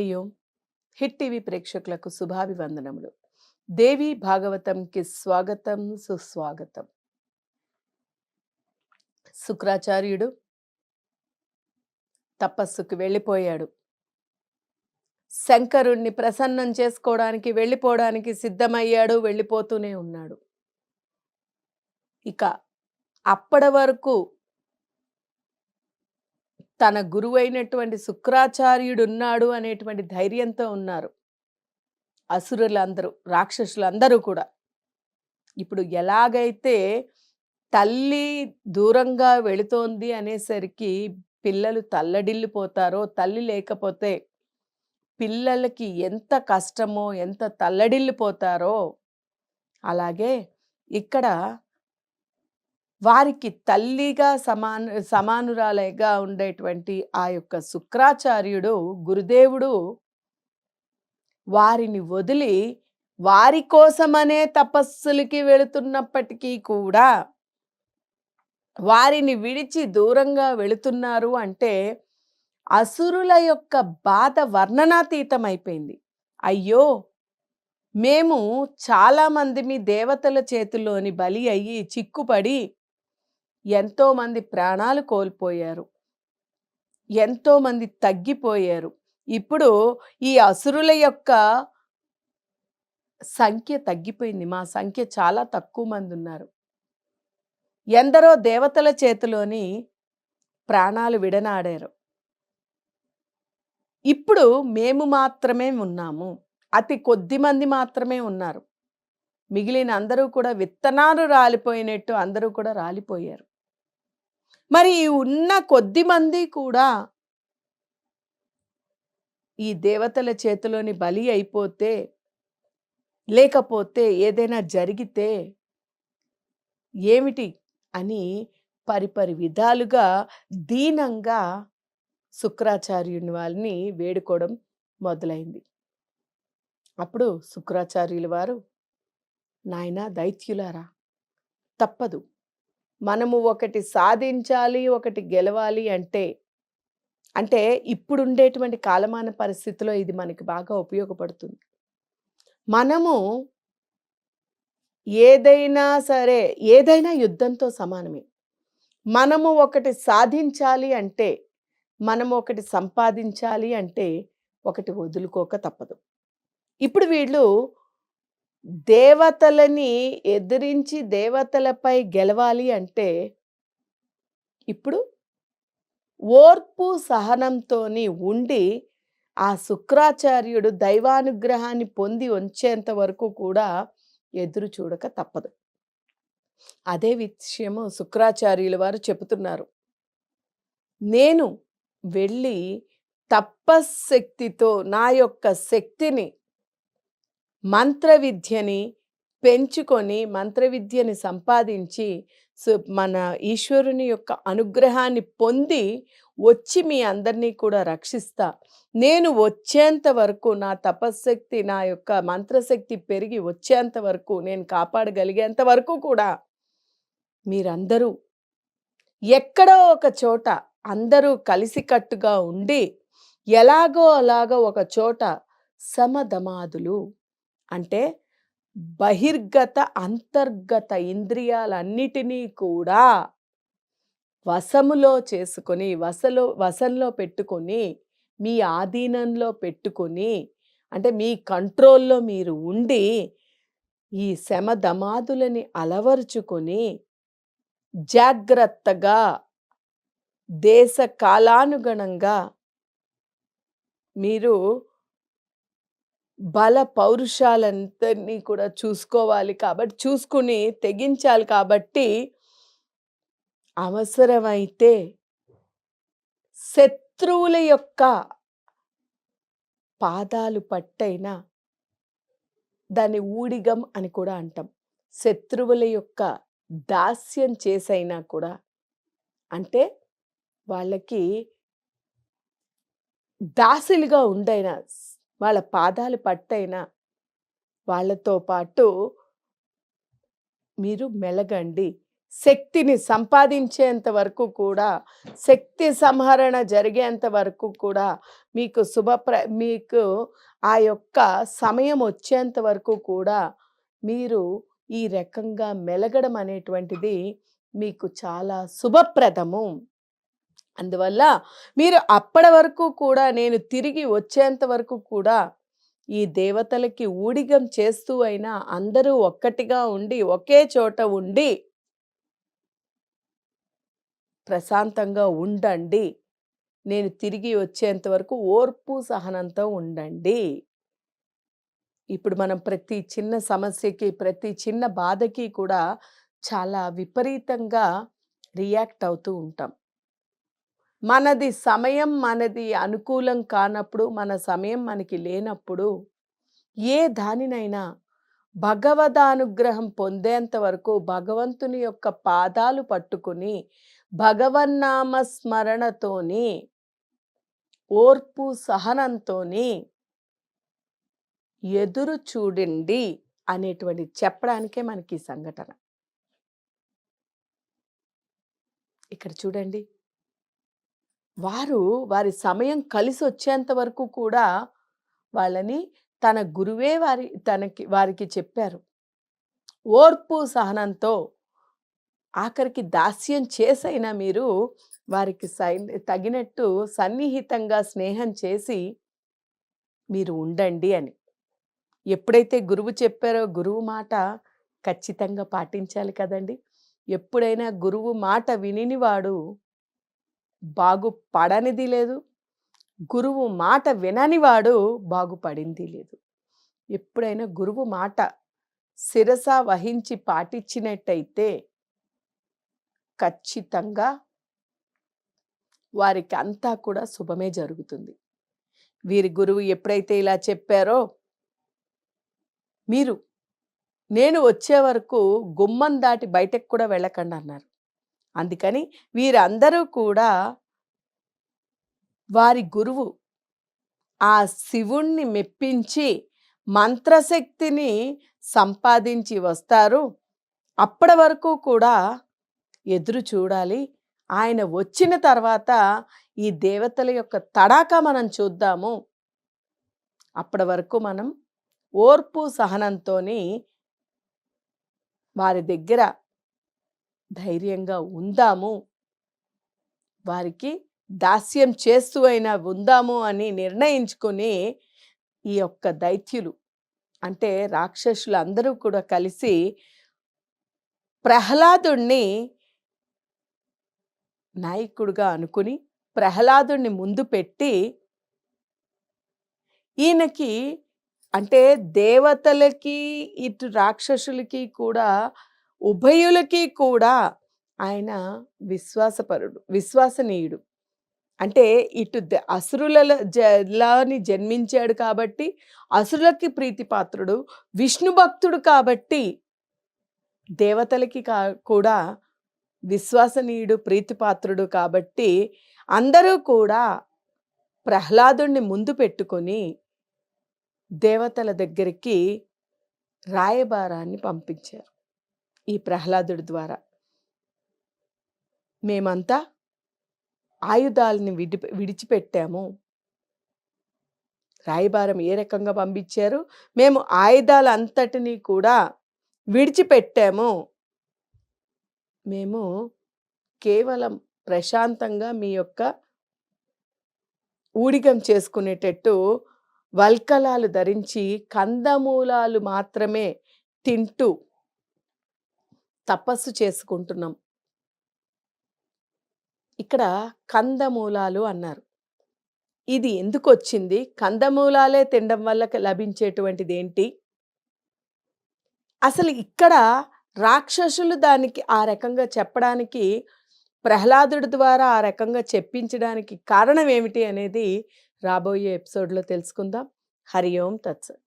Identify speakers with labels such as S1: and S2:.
S1: హరి ఓం. Hit TV ప్రేక్షకులకు శుభాభివందనములు. దేవి భాగవతంకి స్వాగతం, సుస్వాగతం. శుక్రాచార్యుడు తపస్సుకు వెళ్ళిపోయాడు. శంకరుణ్ణి ప్రసన్నం చేసుకోవడానికి వెళ్ళిపోవడానికి సిద్ధమయ్యాడు, వెళ్ళిపోతూనే ఉన్నాడు. ఇక అప్పటి వరకు తన గురువైనటువంటి శుక్రాచార్యుడున్నాడు అనేటువంటి ధైర్యంతో ఉన్నారు అసురులందరూ, రాక్షసులందరూ కూడా. ఇప్పుడు ఎలాగైతే తల్లి దూరంగా వెళుతోంది అనేసరికి పిల్లలు తల్లడిల్లిపోతారో, తల్లి లేకపోతే పిల్లలకి ఎంత కష్టమో, ఎంత తల్లడిల్లిపోతారో, అలాగే ఇక్కడ వారికి తల్లిగా సమానురాలైగా ఉండేటువంటి ఆ యొక్క శుక్రాచార్యుడు గురుదేవుడు వారిని వదిలి వారి కోసమనే తపస్సులకి వెళుతున్నప్పటికీ కూడా వారిని విడిచి దూరంగా వెళుతున్నారు అంటే అసురుల యొక్క బాధ వర్ణనాతీతమైపోయింది. అయ్యో, మేము చాలామంది మీ దేవతల చేతిలోని బలి అయ్యి చిక్కుపడి ఎంతోమంది ప్రాణాలు కోల్పోయారు, ఎంతోమంది తగ్గిపోయారు. ఇప్పుడు ఈ అసురుల యొక్క సంఖ్య తగ్గిపోయింది, మా సంఖ్య చాలా తక్కువ మంది ఉన్నారు. ఎందరో దేవతల చేతిలోని ప్రాణాలు విడనాడారు. ఇప్పుడు మేము మాత్రమే ఉన్నాము, అతి కొద్ది మంది మాత్రమే ఉన్నారు. మిగిలిన అందరూ కూడా విత్తనాలు రాలిపోయినట్టు అందరూ కూడా రాలిపోయారు. మరి ఈ ఉన్న కొద్ది మంది కూడా ఈ దేవతల చేతిలోని బలి అయిపోతే, లేకపోతే ఏదైనా జరిగితే ఏమిటి అని పరిపరి విధాలుగా దీనంగా శుక్రాచార్యుని వాళ్ళని వేడుకోవడం మొదలైంది. అప్పుడు శుక్రాచార్యుల వారు, నాయనా దైత్యులారా, తప్పదు, మనము ఒకటి సాధించాలి, ఒకటి గెలవాలి అంటే ఇప్పుడుండేటువంటి కాలమాన పరిస్థితిలో ఇది మనకి బాగా ఉపయోగపడుతుంది. మనము ఏదైనా సరే, ఏదైనా యుద్ధంతో సమానమే. మనము ఒకటి సాధించాలి అంటే, మనము ఒకటి సంపాదించాలి అంటే ఒకటి వదులుకోక తప్పదు. ఇప్పుడు వీళ్ళు దేవతలని ఎదిరించి దేవతలపై గెలవాలి అంటే ఇప్పుడు ఓర్పు సహనంతోని ఉండి ఆ శుక్రాచార్యుడు దైవానుగ్రహాన్ని పొంది వచ్చేంత వరకు కూడా ఎదురు చూడక తప్పదు. అదే విషయము శుక్రాచార్యుల వారు చెబుతున్నారు. నేను వెళ్ళి తపశ్శక్తితో నా యొక్క శక్తిని, మంత్రవిద్యని పెంచుకొని, మంత్రవిద్యని సంపాదించి మన ఈశ్వరుని యొక్క అనుగ్రహాన్ని పొంది వచ్చి మీ అందరినీ కూడా రక్షిస్తా. నేను వచ్చేంత వరకు, నా తపశ్శక్తి, నా యొక్క మంత్రశక్తి పెరిగి వచ్చేంత వరకు, నేను కాపాడగలిగేంత వరకు కూడా మీరందరూ ఎక్కడో ఒక చోట అందరూ కలిసికట్టుగా ఉండి ఎలాగో అలాగో ఒక చోట సమధమాదులు అంటే బహిర్గత అంతర్గత ఇంద్రియాలన్నిటినీ కూడా వశములో చేసుకొని, వశంలో పెట్టుకొని, మీ ఆధీనంలో పెట్టుకొని, అంటే మీ కంట్రోల్లో మీరు ఉండి ఈ శమధమాదులని అలవరుచుకొని జాగ్రత్తగా దేశ కాలానుగుణంగా మీరు బల పౌరుషాలందరినీ కూడా చూసుకోవాలి. కాబట్టి చూసుకుని తెగించాలి. కాబట్టి అవసరమైతే శత్రువుల యొక్క పాదాలు పట్టైనా, దాన్ని ఊడిగం అని కూడా అంటాం, శత్రువుల యొక్క దాస్యం చేసైనా కూడా, అంటే వాళ్ళకి దాసులుగా ఉండైనా, వాళ్ళ పాదాలు పట్టైనా వాళ్ళతో పాటు మీరు మెలగండి, శక్తిని సంపాదించేంత వరకు కూడా, శక్తి సంహరణ జరిగేంత వరకు కూడా మీకు మీకు ఆ యొక్క సమయం వచ్చేంత వరకు కూడా మీరు ఈ రకంగా మెలగడం అనేటువంటిది మీకు చాలా శుభప్రదము. అందువల్ల మీరు అప్పటి వరకు కూడా నేను తిరిగి వచ్చేంత వరకు కూడా ఈ దేవతలకి ఊడిగం చేస్తూ అయినా అందరూ ఒక్కటిగా ఉండి, ఒకే చోట ఉండి ప్రశాంతంగా ఉండండి. నేను తిరిగి వచ్చేంత వరకు ఓర్పు, సహనంతో ఉండండి. ఇప్పుడు మనం ప్రతి చిన్న సమస్యకి, ప్రతి చిన్న బాధకి కూడా చాలా విపరీతంగా రియాక్ట్ అవుతూ ఉంటాం. మనది సమయం మనది అనుకూలం కానప్పుడు, మన సమయం మనకి లేనప్పుడు, ఏ దానినైనా భగవదానుగ్రహం పొందేంత వరకు భగవంతుని యొక్క పాదాలు పట్టుకుని, భగవన్నామ స్మరణతోని, ఓర్పు సహనంతోని ఎదురు చూడండి అనేటువంటిది చెప్పడానికే మనకి ఈ సంఘటన. ఇక్కడ చూడండి. వారి సమయం కలిసొచ్చేంత వరకు కూడా వాళ్ళని తన గురువే వారికి చెప్పారు. ఓర్పు సహనంతో ఆఖరికి దాస్యం చేసైనా మీరు వారికి తగినట్టు సన్నిహితంగా స్నేహం చేసి మీరు ఉండండి అని. ఎప్పుడైతే గురువు చెప్పారో గురువు మాట ఖచ్చితంగా పాటించాలి కదండీ! ఎప్పుడైనా గురువు మాట వినినివాడు బాగుపడనిది లేదు. గురువు మాట విననివాడు బాగుపడింది లేదు. ఎప్పుడైనా గురువు మాట శిరస వహించి పాటించినట్టయితే ఖచ్చితంగా వారికి అంతా కూడా శుభమే జరుగుతుంది. వీరి గురువు ఎప్పుడైతే ఇలా చెప్పారో, మీరు నేను వచ్చే వరకు గుమ్మం దాటి బయటకు కూడా వెళ్ళకండి అన్నారు. అందుకని వీరందరూ కూడా వారి గురువు ఆ శివుణ్ణి మెప్పించి మంత్రశక్తిని సంపాదించి వస్తారు. అప్పటి వరకు కూడా ఎదురు చూడాలి. ఆయన వచ్చిన తర్వాత ఈ దేవతల యొక్క తడాకా మనం చూద్దాము. అప్పటి వరకు మనం ఓర్పు సహనంతోని వారి దగ్గర ధైర్యంగా ఉందాము. వారికి దాస్యం చేస్తూ అయినా ఉందాము అని నిర్ణయించుకొని ఈ యొక్క దైత్యులు అంటే రాక్షసులు అందరూ కూడా కలిసి ప్రహ్లాదుణ్ణి నాయకుడిగా అనుకుని ప్రహ్లాదుణ్ణి ముందు పెట్టి ఈయనకి అంటే దేవతలకి ఇటు రాక్షసులకి కూడా ఉభయులకి కూడా ఆయన విశ్వసనీయుడు. అంటే ఇటు అసురులని జన్మించాడు కాబట్టి అసురులకి ప్రీతిపాత్రుడు, విష్ణు భక్తుడు కాబట్టి దేవతలకి కూడా విశ్వసనీయుడు, ప్రీతిపాత్రుడు కాబట్టి అందరూ కూడా ప్రహ్లాదుణ్ణి ముందు పెట్టుకొని దేవతల దగ్గరికి రాయబారాన్ని పంపించారు. ఈ ప్రహ్లాదుడి ద్వారా మేమంతా ఆయుధాలని విడిచిపెట్టాము. రాయబారం ఏ రకంగా పంపించారు? మేము ఆయుధాలంతటినీ కూడా విడిచిపెట్టాము. మేము కేవలం ప్రశాంతంగా మీ యొక్క ఊడిగం చేసుకునేటట్టు వల్కలాలు ధరించి కందమూలాలు మాత్రమే తింటూ తపస్సు చేసుకుంటున్నాం. ఇక్కడ కందమూలాలు అన్నారు. ఇది ఎందుకు వచ్చింది? కందమూలాలే తినడం వల్ల లభించేటువంటిది ఏంటి? అసలు ఇక్కడ రాక్షసులు దానికి ఆ రకంగా చెప్పడానికి ప్రహ్లాదుడి ద్వారా ఆ రకంగా చెప్పించడానికి కారణం ఏమిటి అనేది రాబోయే ఎపిసోడ్లో తెలుసుకుందాం. హరి ఓం తత్సత్.